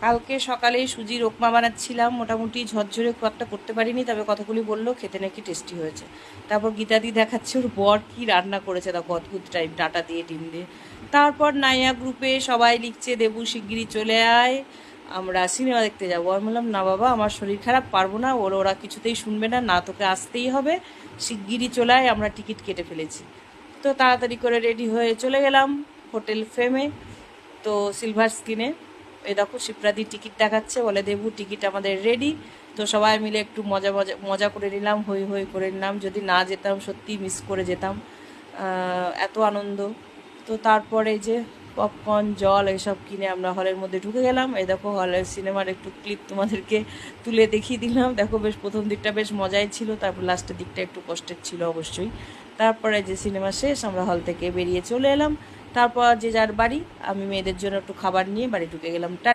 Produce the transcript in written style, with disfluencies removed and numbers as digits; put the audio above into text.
কালকে সকালে সুজির উপমা বানাচ্ছিলাম, মোটামুটি ঝরঝরে খুব একটা করতে পারিনি, তবে কতগুলি বললো খেতে নাকি টেস্টি হয়েছে। তারপর গীতাদি দেখাচ্ছে ওর বর কি রান্না করেছে, দেখো অদ্ভুত টাইপ, ডাটা দিয়ে ডিম দিয়ে। তারপর নাইয়া গ্রুপে সবাই লিখছে দেবু শিগগিরই চলে আয়, আমরা সিনেমা দেখতে যাবো। আমি বললাম না বাবা, আমার শরীর খারাপ, পারবো না, ওরা কিছুতেই শুনবে না, না তোকে আসতেই হবে, শিগগিরই চলে আয়, আমরা টিকিট কেটে ফেলেছি। তো তাড়াতাড়ি করে রেডি হয়ে চলে গেলাম হোটেল ফেমে, তো সিলভার স্ক্রিনে। এই দেখো শিপ্রাদি টিকিট দেখাচ্ছে, বলে দেবু টিকিট আমাদের রেডি। তো সবাই মিলে একটু মজা মজা মজা করে নিলাম, হই হই করে নিলাম, যদি না যেতাম সত্যি মিস করে যেতাম, এত আনন্দ। তো তারপরে যে পপকর্ন জল এসব কিনে আমরা হলের মধ্যে ঢুকে গেলাম। এই দেখো হলের সিনেমার একটু ক্লিপ তোমাদেরকে তুলে দেখিয়ে দিলাম। দেখো বেশ প্রথম দিকটা বেশ মজাই ছিল, তারপর লাস্টের দিকটা একটু কষ্টের ছিল অবশ্যই। তারপরে যে সিনেমা শেষ আমরা হল থেকে বেরিয়ে চলে এলাম। তারপর যে যার বাড়ি, আমি মেয়েদের জন্য একটু খাবার নিয়ে বাড়ি ঢুকে গেলাম।